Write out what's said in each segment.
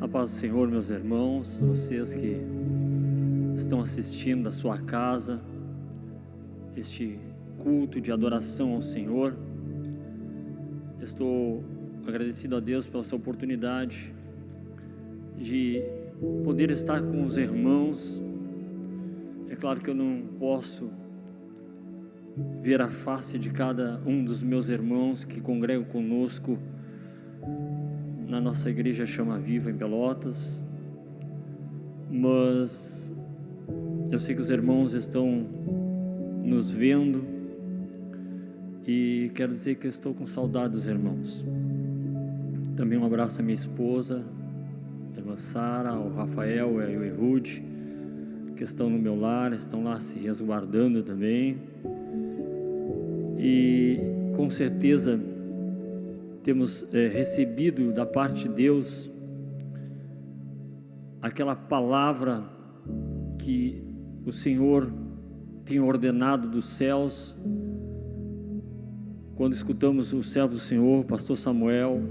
A paz do Senhor, meus irmãos, vocês que estão assistindo da sua casa, este culto de adoração ao Senhor. Estou agradecido a Deus pela sua oportunidade de poder estar com os irmãos. É claro que eu não posso ver a face de cada um dos meus irmãos que congregam conosco na nossa igreja Chama Viva em Pelotas, mas eu sei que os irmãos estão nos vendo e quero dizer que eu estou com saudade dos irmãos. Também um abraço à minha esposa, a irmã Sara, ao Rafael e ao Ehud, que estão no meu lar, estão lá se resguardando também. E com certeza temos recebido da parte de Deus aquela palavra que o Senhor tem ordenado dos céus. Quando escutamos o servo do Senhor, pastor Samuel,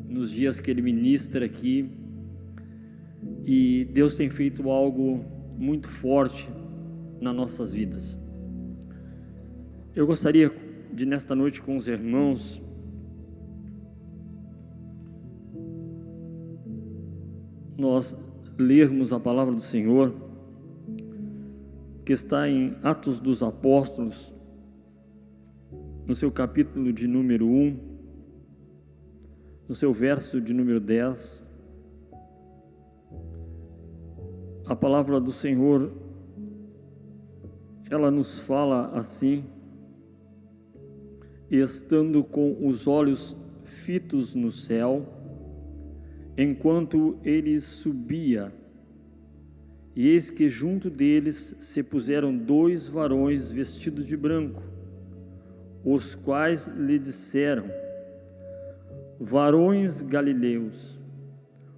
nos dias que ele ministra aqui, e Deus tem feito algo muito forte nas nossas vidas. Eu gostaria de, nesta noite com os irmãos, nós lermos a palavra do Senhor, que está em Atos dos Apóstolos, no seu capítulo de número 1, no seu verso de número 10. A palavra do Senhor, ela nos fala assim: estando com os olhos fitos no céu, enquanto ele subia, e eis que junto deles se puseram dois varões vestidos de branco, os quais lhe disseram: varões galileus,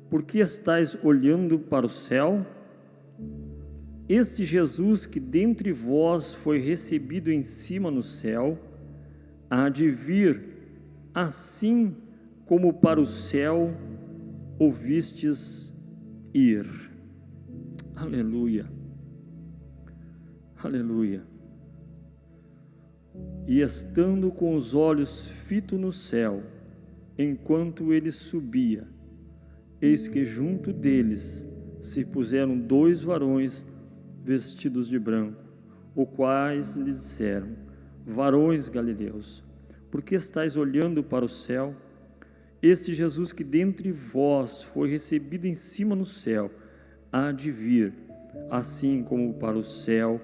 por que estáis olhando para o céu? Este Jesus que dentre vós foi recebido em cima no céu, há de vir, assim como para o céu o vistes ir. Aleluia, aleluia. E estando com os olhos fitos no céu, enquanto ele subia, eis que junto deles se puseram dois varões vestidos de branco, os quais lhe disseram: varões galileus, por que estáis olhando para o céu? Este Jesus que dentre vós foi recebido em cima no céu, há de vir, assim como para o céu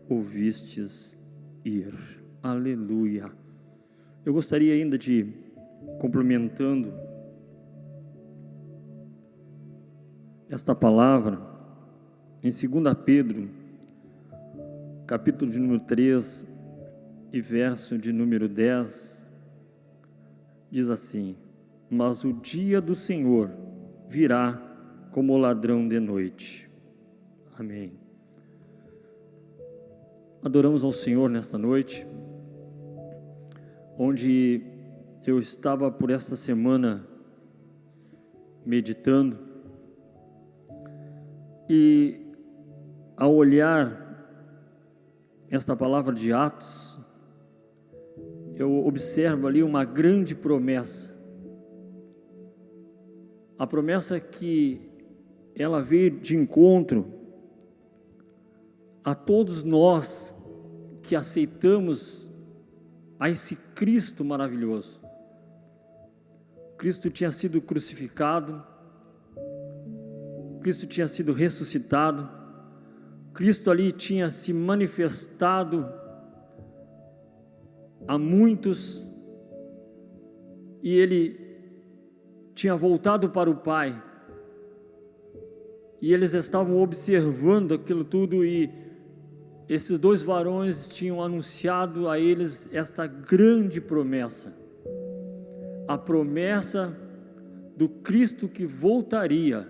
o vistes ir. Aleluia. Eu gostaria ainda de, complementando esta palavra, em 2 Pedro, capítulo de número 3 e verso de número 10, diz assim: mas o dia do Senhor virá como ladrão de noite. Amém. Adoramos ao Senhor nesta noite, onde eu estava por esta semana meditando, e ao olhar esta palavra de Atos, eu observo ali uma grande promessa. A promessa que ela veio de encontro a todos nós que aceitamos a esse Cristo maravilhoso. Cristo tinha sido crucificado, Cristo tinha sido ressuscitado, Cristo ali tinha se manifestado a muitos, e ele tinha voltado para o Pai, e eles estavam observando aquilo tudo, e esses dois varões tinham anunciado a eles esta grande promessa, a promessa do Cristo que voltaria,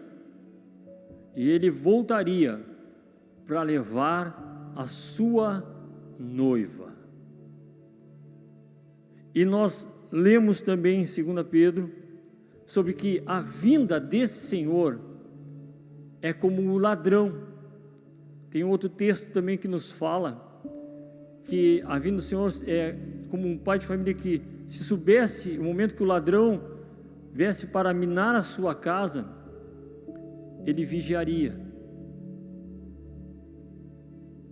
e ele voltaria para levar a sua noiva. E nós lemos também em 2 Pedro sobre que a vinda desse Senhor é como o ladrão. Tem outro texto também que nos fala que a vinda do Senhor é como um pai de família que, se soubesse o momento que o ladrão viesse para minar a sua casa, ele vigiaria.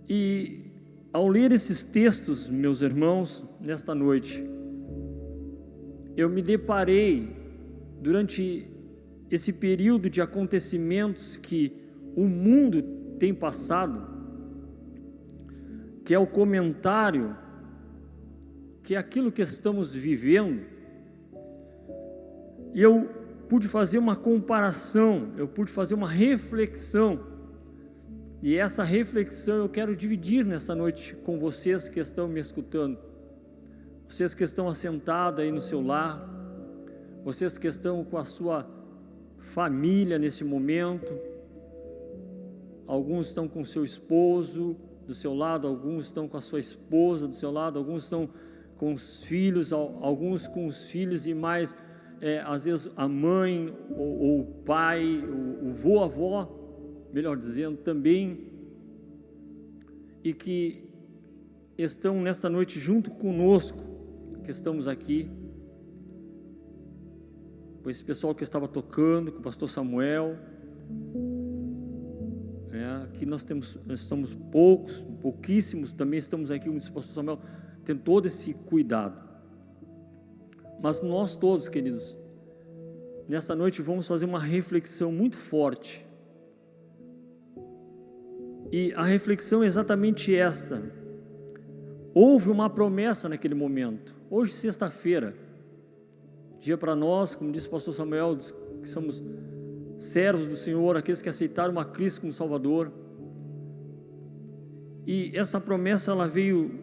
E ao ler esses textos, meus irmãos, nesta noite, eu me deparei, durante esse período de acontecimentos que o mundo tem passado, que é o comentário, que é aquilo que estamos vivendo, e eu pude fazer uma comparação, eu pude fazer uma reflexão, e essa reflexão eu quero dividir nessa noite com vocês que estão me escutando, vocês que estão assentados aí no seu lar, vocês que estão com a sua família nesse momento, alguns estão com seu esposo do seu lado, alguns estão com a sua esposa do seu lado, alguns estão com os filhos, alguns com os filhos e mais, às vezes a mãe ou o pai, o vô, a avó, melhor dizendo, também, e que estão nesta noite junto conosco, que estamos aqui, com esse pessoal que estava tocando, com o pastor Samuel, aqui nós estamos pouquíssimos, também estamos aqui, como disse o pastor Samuel, tendo todo esse cuidado, mas nós todos, queridos, nessa noite vamos fazer uma reflexão muito forte, e a reflexão é exatamente esta: houve uma promessa naquele momento, hoje sexta-feira, dia para nós, como disse o pastor Samuel, que somos servos do Senhor, aqueles que aceitaram a Cristo como Salvador, e essa promessa ela veio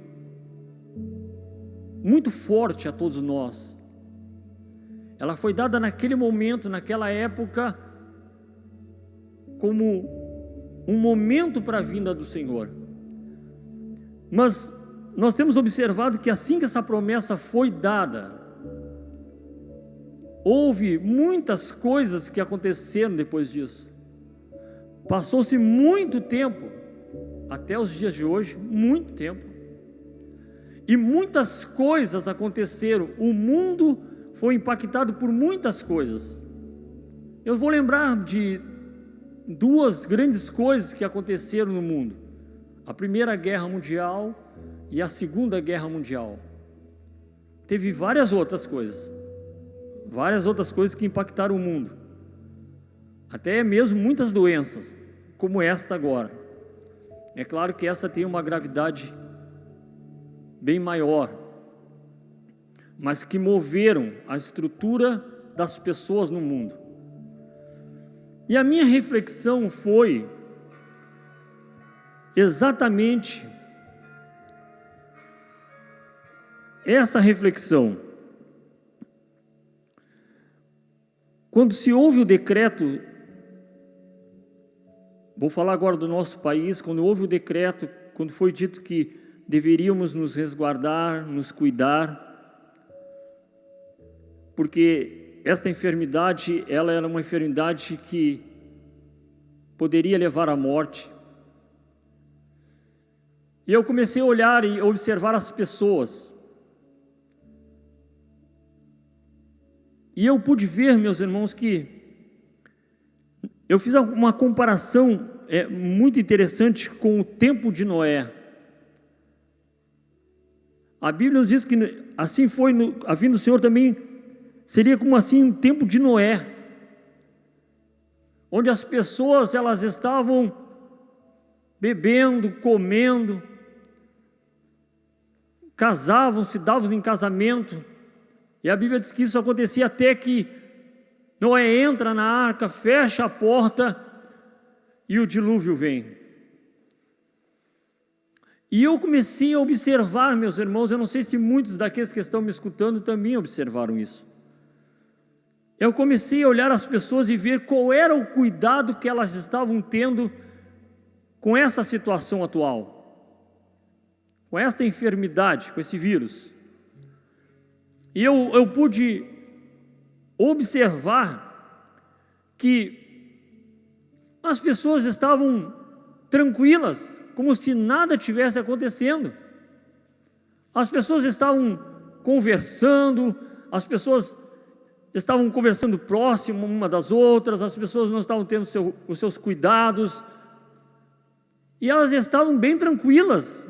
muito forte a todos nós, ela foi dada naquele momento, naquela época, como um momento para a vinda do Senhor, mas nós temos observado que assim que essa promessa foi dada, houve muitas coisas que aconteceram depois disso, passou-se muito tempo, até os dias de hoje, muito tempo, e muitas coisas aconteceram, o mundo foi impactado por muitas coisas. Eu vou lembrar de duas grandes coisas que aconteceram no mundo, a Primeira Guerra Mundial e a Segunda Guerra Mundial. Teve várias outras coisas que impactaram o mundo, até mesmo muitas doenças, como esta agora. É claro que essa tem uma gravidade bem maior, mas que moveram a estrutura das pessoas no mundo. E a minha reflexão foi exatamente essa reflexão. Quando se houve o decreto, vou falar agora do nosso país, quando houve o decreto, quando foi dito que deveríamos nos resguardar, nos cuidar, porque esta enfermidade, ela era uma enfermidade que poderia levar à morte. E eu comecei a olhar e observar as pessoas, e eu pude ver, meus irmãos, que eu fiz uma comparação muito interessante com o tempo de Noé. A Bíblia nos diz que assim foi, a vinda do Senhor também seria como assim um tempo de Noé, onde as pessoas elas estavam bebendo, comendo, casavam-se, davam em casamento, e a Bíblia diz que isso acontecia até que Noé entra na arca, fecha a porta e o dilúvio vem. E eu comecei a observar, meus irmãos, eu não sei se muitos daqueles que estão me escutando também observaram isso. Eu comecei a olhar as pessoas e ver qual era o cuidado que elas estavam tendo com essa situação atual, com esta enfermidade, com esse vírus. E eu pude observar que as pessoas estavam tranquilas, como se nada tivesse acontecendo. As pessoas estavam conversando, as pessoas estavam conversando próximo uma das outras, as pessoas não estavam tendo os seus cuidados, e elas estavam bem tranquilas.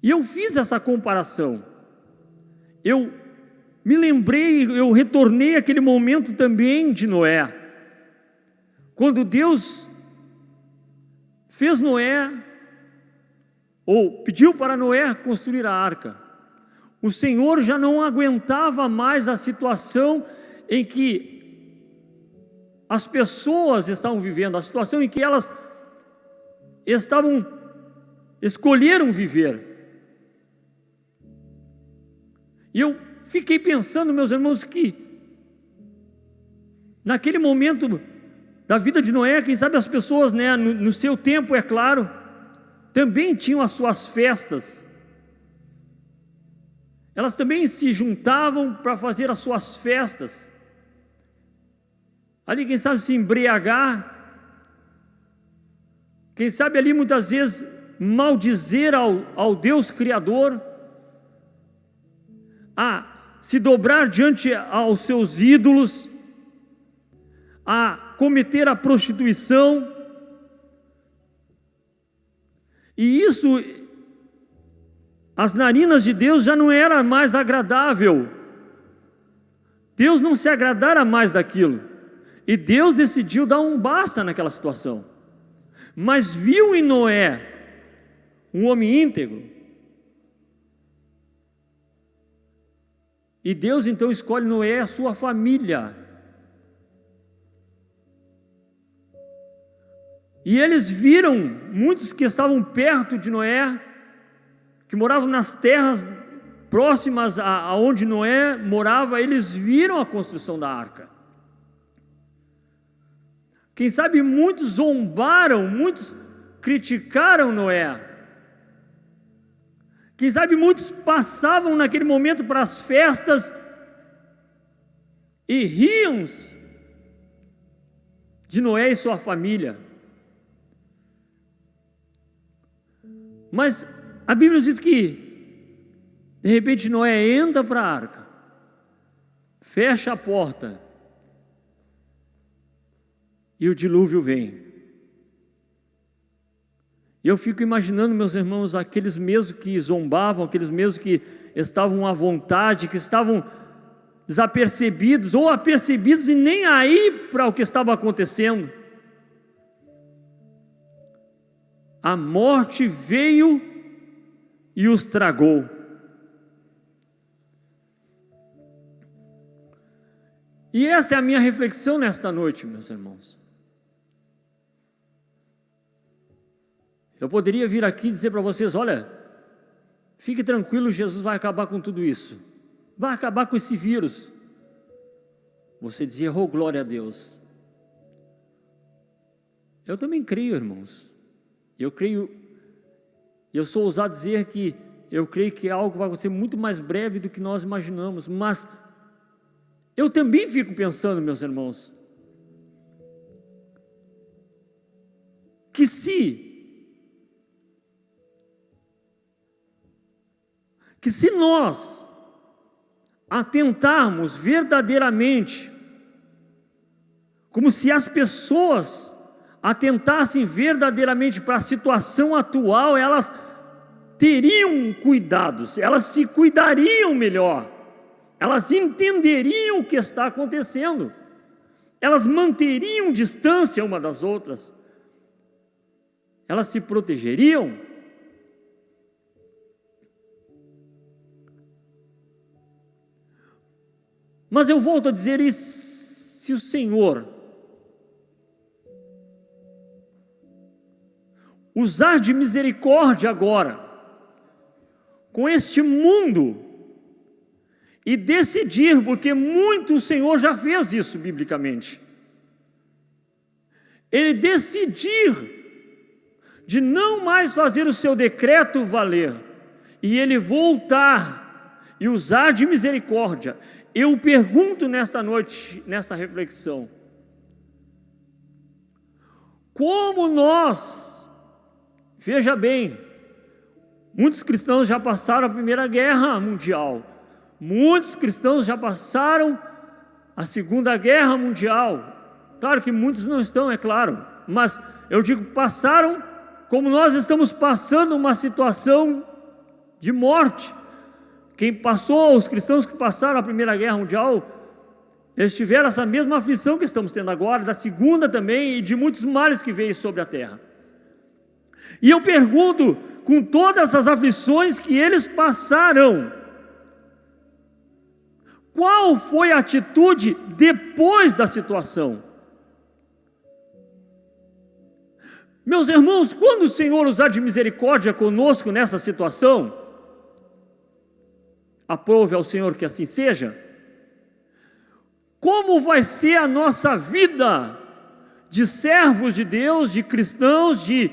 E eu fiz essa comparação, eu me lembrei, eu retornei àquele momento também de Noé, quando Deus fez Noé, ou pediu para Noé construir a arca. O Senhor já não aguentava mais a situação em que as pessoas estavam vivendo, a situação em que elas escolheram viver. E eu fiquei pensando, meus irmãos, que naquele momento da vida de Noé, quem sabe as pessoas, né, no seu tempo, é claro, também tinham as suas festas. Elas também se juntavam para fazer as suas festas. Ali, quem sabe, se embriagar. Quem sabe ali, muitas vezes, maldizer ao Deus Criador. A se dobrar diante aos seus ídolos. A cometer a prostituição. E isso, as narinas de Deus já não era mais agradável. Deus não se agradara mais daquilo. E Deus decidiu dar um basta naquela situação. Mas viu em Noé um homem íntegro. E Deus então escolhe Noé e a sua família. E eles viram, muitos que estavam perto de Noé, que moravam nas terras próximas aonde Noé morava, eles viram a construção da arca. Quem sabe muitos zombaram, muitos criticaram Noé. Quem sabe muitos passavam naquele momento para as festas e riam de Noé e sua família. Mas a Bíblia diz que, de repente, Noé entra para a arca, fecha a porta, e o dilúvio vem. E eu fico imaginando, meus irmãos, aqueles mesmos que zombavam, aqueles mesmos que estavam à vontade, que estavam desapercebidos ou apercebidos e nem aí para o que estava acontecendo. A morte veio e os tragou. E essa é a minha reflexão nesta noite, meus irmãos. Eu poderia vir aqui e dizer para vocês: olha, fique tranquilo, Jesus vai acabar com tudo isso, vai acabar com esse vírus. Você dizia: oh, glória a Deus. Eu também creio, irmãos. Eu creio, eu sou ousado dizer que eu creio que algo vai acontecer muito mais breve do que nós imaginamos, mas eu também fico pensando, meus irmãos, que se nós atentarmos verdadeiramente, como se as pessoas atentassem verdadeiramente para a situação atual, elas teriam cuidados, elas se cuidariam melhor, elas entenderiam o que está acontecendo, elas manteriam distância uma das outras, elas se protegeriam. Mas eu volto a dizer, e se o Senhor usar de misericórdia agora com este mundo e decidir, porque muito o Senhor já fez isso biblicamente, Ele decidir de não mais fazer o seu decreto valer, e Ele voltar e usar de misericórdia, eu pergunto nesta noite, nessa reflexão, como nós, veja bem, muitos cristãos já passaram a Primeira Guerra Mundial, muitos cristãos já passaram a Segunda Guerra Mundial, claro que muitos não estão, é claro, mas eu digo passaram, como nós estamos passando uma situação de morte. Quem passou, os cristãos que passaram a Primeira Guerra Mundial, eles tiveram essa mesma aflição que estamos tendo agora, da Segunda também, e de muitos males que veio sobre a terra. E eu pergunto, com todas as aflições que eles passaram, qual foi a atitude depois da situação? Meus irmãos, quando o Senhor usar de misericórdia conosco nessa situação, aprove ao Senhor que assim seja, como vai ser a nossa vida de servos de Deus, de cristãos, de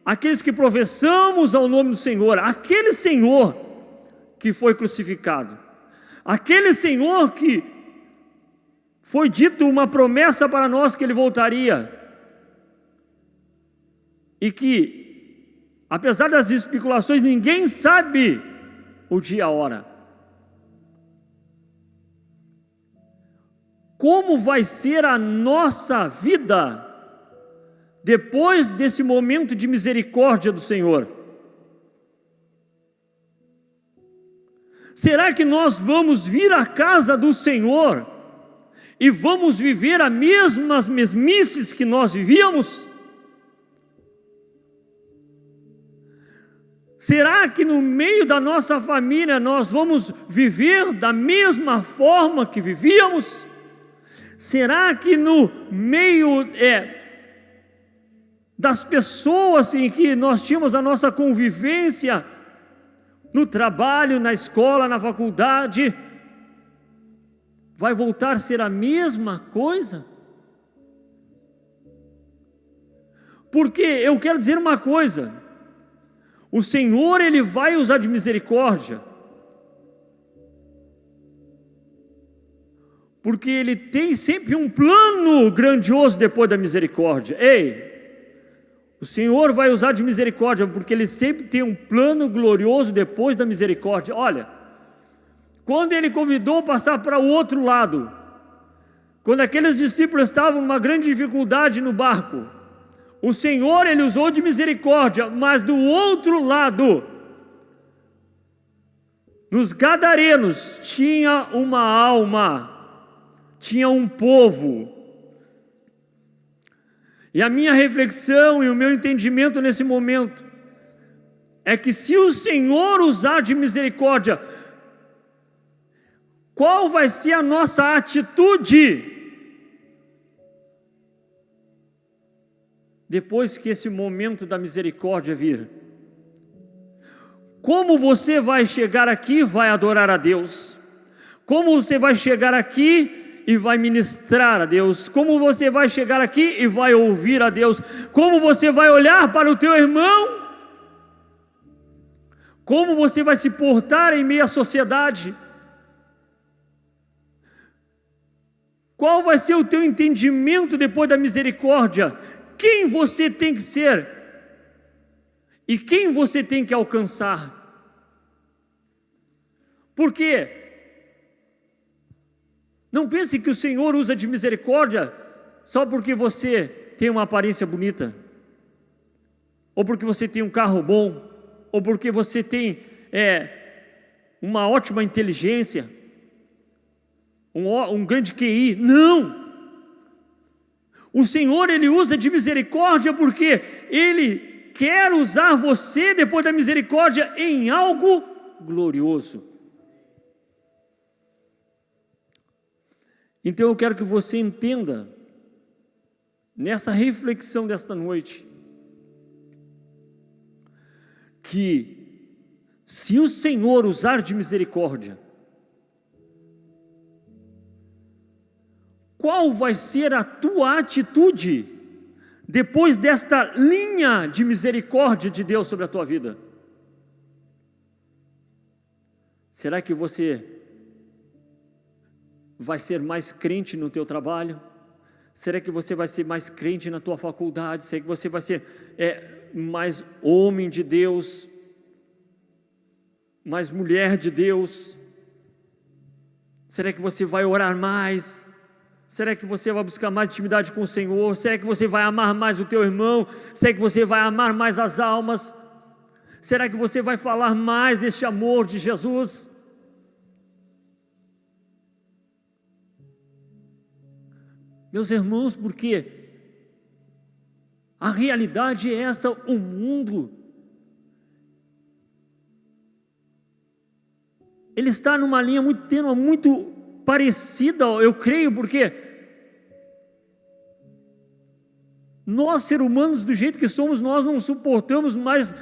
aqueles que professamos ao nome do Senhor, aquele Senhor que foi crucificado, aquele Senhor que foi dito uma promessa para nós que Ele voltaria, e que, apesar das especulações, ninguém sabe o dia e a hora. Como vai ser a nossa vida depois desse momento de misericórdia do Senhor? Será que nós vamos vir à casa do Senhor e vamos viver as mesmas mesmices que nós vivíamos? Será que no meio da nossa família nós vamos viver da mesma forma que vivíamos? Será que no meio das pessoas em que nós tínhamos a nossa convivência, no trabalho, na escola, na faculdade, vai voltar a ser a mesma coisa? Porque eu quero dizer uma coisa, o Senhor, Ele vai usar de misericórdia, porque Ele tem sempre um plano grandioso depois da misericórdia. O Senhor vai usar de misericórdia, porque Ele sempre tem um plano glorioso depois da misericórdia. Olha, quando Ele convidou passar para o outro lado, quando aqueles discípulos estavam numa grande dificuldade no barco, o Senhor, Ele usou de misericórdia, mas do outro lado, nos Gadarenos, tinha uma alma, tinha um povo. E a minha reflexão e o meu entendimento nesse momento é que se o Senhor usar de misericórdia, qual vai ser a nossa atitude depois que esse momento da misericórdia vir? Como você vai chegar aqui e vai adorar a Deus? Como você vai chegar aqui e vai ministrar a Deus? Como você vai chegar aqui e vai ouvir a Deus? Como você vai olhar para o teu irmão? Como você vai se portar em meio à sociedade? Qual vai ser o teu entendimento depois da misericórdia? Quem você tem que ser? E quem você tem que alcançar? Por quê? Não pense que o Senhor usa de misericórdia só porque você tem uma aparência bonita, ou porque você tem um carro bom, ou porque você tem uma ótima inteligência, um grande QI. Não! O Senhor, Ele usa de misericórdia porque Ele quer usar você depois da misericórdia em algo glorioso. Então eu quero que você entenda, nessa reflexão desta noite, que se o Senhor usar de misericórdia, qual vai ser a tua atitude depois desta linha de misericórdia de Deus sobre a tua vida? Será que você vai ser mais crente no teu trabalho? Será que você vai ser mais crente na tua faculdade? Será que você vai ser mais homem de Deus? Mais mulher de Deus? Será que você vai orar mais? Será que você vai buscar mais intimidade com o Senhor? Será que você vai amar mais o teu irmão? Será que você vai amar mais as almas? Será que você vai falar mais deste amor de Jesus? Meus irmãos, porque a realidade é essa, o mundo, ele está numa linha muito tênue, muito parecida, eu creio, porque nós, seres humanos, do jeito que somos, nós não suportamos mais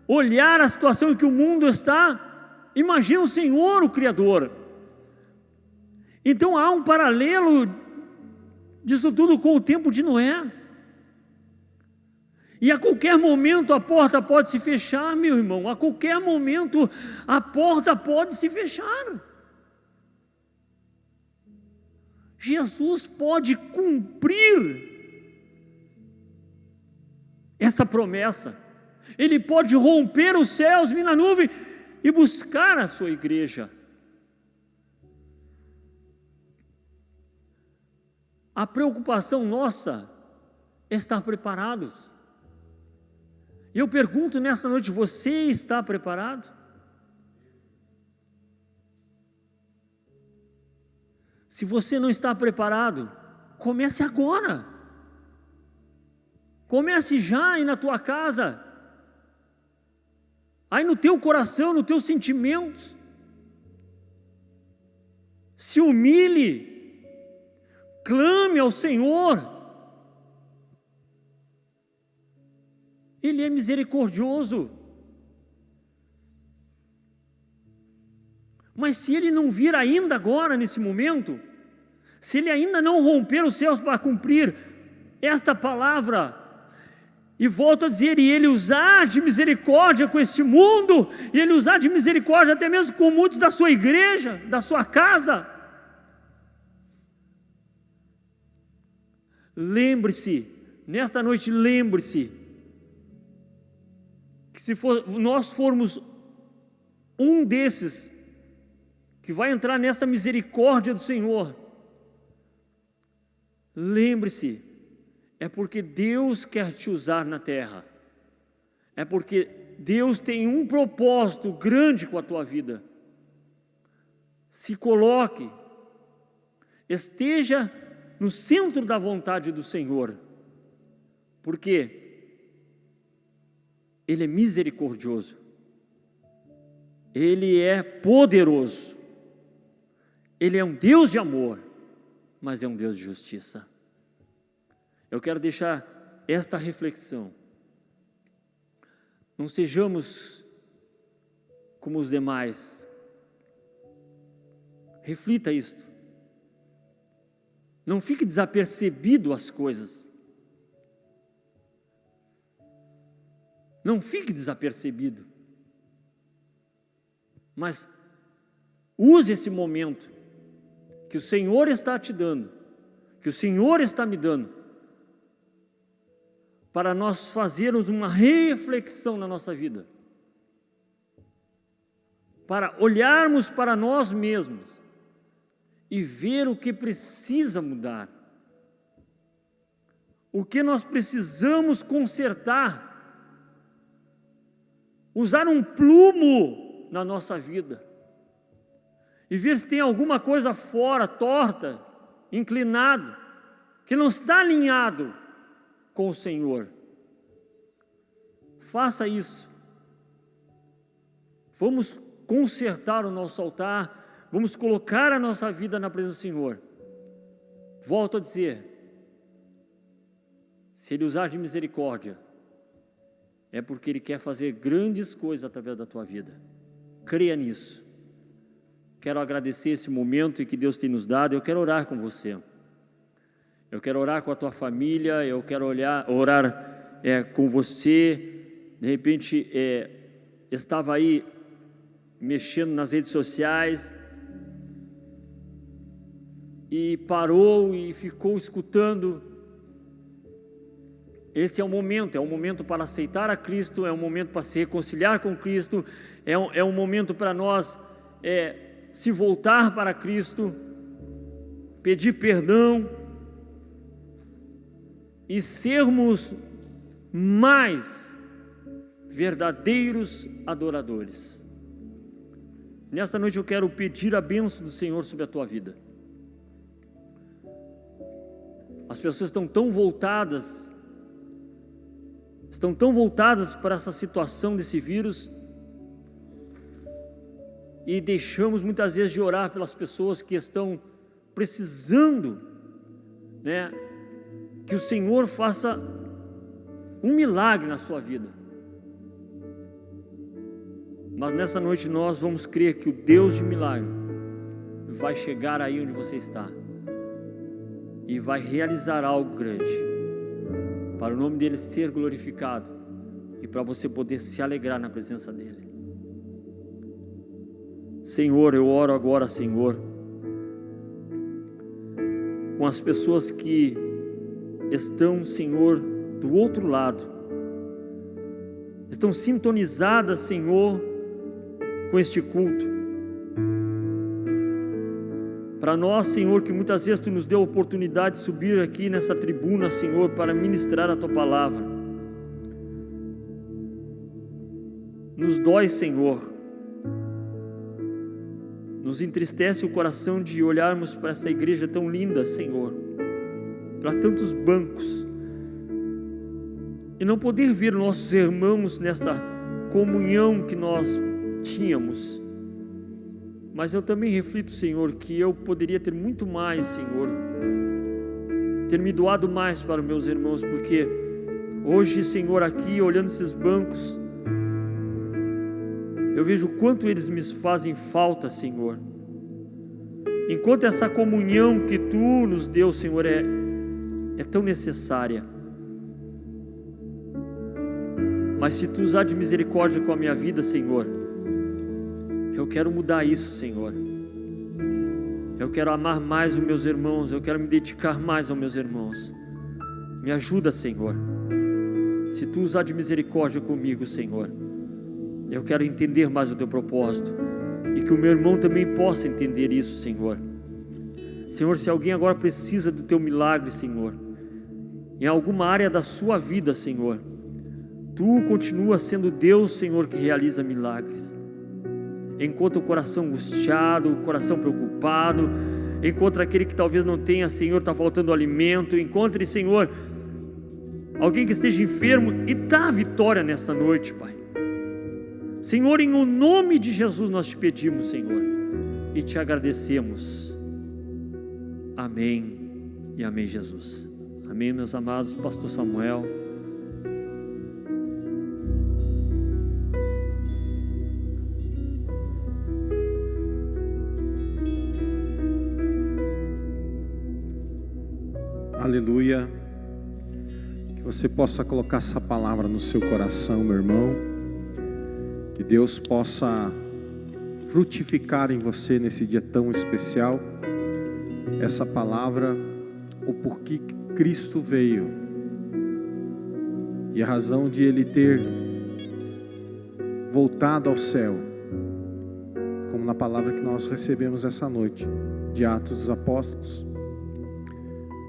olhar a situação em que o mundo está. Imagina o Senhor, o Criador. Então há um paralelo disso tudo com o tempo de Noé. E a qualquer momento a porta pode se fechar, meu irmão. A qualquer momento a porta pode se fechar. Jesus pode cumprir essa promessa. Ele pode romper os céus, vir na nuvem e buscar a sua igreja. A preocupação nossa é estar preparados. Eu pergunto nesta noite, você está preparado? Se você não está preparado, comece agora. Comece já aí na tua casa, aí no teu coração, nos teus sentimentos. Se humilhe, clame ao Senhor. Ele é misericordioso. Mas se Ele não vir ainda agora, nesse momento, se Ele ainda não romper os céus para cumprir esta palavra, e volto a dizer, e Ele usar de misericórdia com este mundo, e Ele usar de misericórdia até mesmo com muitos da sua igreja, da sua casa, lembre-se, nesta noite lembre-se, que se nós formos um desses, que vai entrar nesta misericórdia do Senhor, lembre-se, é porque Deus quer te usar na terra, é porque Deus tem um propósito grande com a tua vida. Se coloque, esteja no centro da vontade do Senhor, porque Ele é misericordioso, Ele é poderoso, Ele é um Deus de amor, mas é um Deus de justiça. Eu quero deixar esta reflexão. Não sejamos como os demais. Reflita isto. Não fique desapercebido as coisas. Não fique desapercebido. Mas use esse momento que o Senhor está te dando, que o Senhor está me dando, para nós fazermos uma reflexão na nossa vida, para olharmos para nós mesmos e ver o que precisa mudar, o que nós precisamos consertar, usar um plumo na nossa vida e ver se tem alguma coisa fora, torta, inclinado, que não está alinhado com o Senhor. Faça isso. Vamos consertar o nosso altar, vamos colocar a nossa vida na presença do Senhor. Volto a dizer, se Ele usar de misericórdia, é porque Ele quer fazer grandes coisas através da tua vida. Creia nisso. Quero agradecer esse momento que Deus tem nos dado. Eu quero orar com você. Eu quero orar com a tua família, eu quero orar com você. De repente, estava aí mexendo nas redes sociais e parou e ficou escutando. Esse é um momento para aceitar a Cristo, é um momento para se reconciliar com Cristo, é um momento para nós se voltar para Cristo, pedir perdão e sermos mais verdadeiros adoradores. Nesta noite eu quero pedir a bênção do Senhor sobre a tua vida. As pessoas estão tão voltadas para essa situação desse vírus e deixamos muitas vezes de orar pelas pessoas que estão precisando, né, que o Senhor faça um milagre na sua vida. Mas nessa noite nós vamos crer que o Deus de milagre vai chegar aí onde você está e vai realizar algo grande, para o nome dele ser glorificado e para você poder se alegrar na presença dele. Senhor, eu oro agora, Senhor, com as pessoas que estão, Senhor, do outro lado, estão sintonizadas, Senhor, com este culto. Para nós, Senhor, que muitas vezes Tu nos deu a oportunidade de subir aqui nessa tribuna, Senhor, para ministrar a Tua palavra. Nos dói, Senhor, nos entristece o coração de olharmos para essa igreja tão linda, Senhor, para tantos bancos, e não poder ver nossos irmãos nesta comunhão que nós tínhamos. Mas eu também reflito, Senhor, que eu poderia ter muito mais, Senhor, ter me doado mais para os meus irmãos, porque hoje, Senhor, aqui, olhando esses bancos, eu vejo o quanto eles me fazem falta, Senhor. Enquanto essa comunhão que Tu nos deu, Senhor, é tão necessária. Mas se Tu usar de misericórdia com a minha vida, Senhor, eu quero mudar isso, Senhor. Eu quero amar mais os meus irmãos, eu quero me dedicar mais aos meus irmãos. Me ajuda, Senhor. Se Tu usar de misericórdia comigo, Senhor, eu quero entender mais o Teu propósito e que o meu irmão também possa entender isso, Senhor. Senhor, se alguém agora precisa do Teu milagre, Senhor, em alguma área da sua vida, Senhor, Tu continua sendo Deus, Senhor, que realiza milagres. Encontra o coração angustiado, o coração preocupado, encontra aquele que talvez não tenha, Senhor, está faltando alimento, encontre, Senhor, alguém que esteja enfermo e dá a vitória nesta noite, Pai. Senhor, em o nome de Jesus nós Te pedimos, Senhor, e Te agradecemos. Amém e amém, Jesus. Amém, meus amados. Pastor Samuel. Aleluia. Que você possa colocar essa palavra no seu coração, meu irmão. Que Deus possa frutificar em você nesse dia tão especial essa palavra, o porquê Cristo veio e a razão de Ele ter voltado ao céu, como na palavra que nós recebemos essa noite de Atos dos Apóstolos,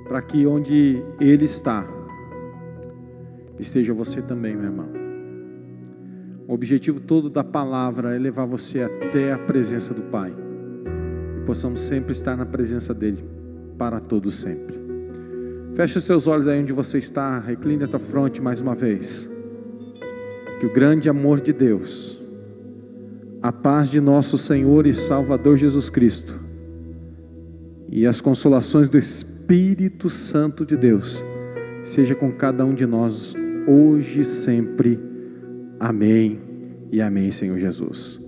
para que onde Ele está, esteja você também, meu irmão. O objetivo todo da palavra é levar você até a presença do Pai, e possamos sempre estar na presença dEle, para todo sempre. Feche os seus olhos aí onde você está, recline a tua fronte mais uma vez. Que o grande amor de Deus, a paz de nosso Senhor e Salvador Jesus Cristo, e as consolações do Espírito Santo de Deus seja com cada um de nós hoje e sempre. Amém e amém, Senhor Jesus.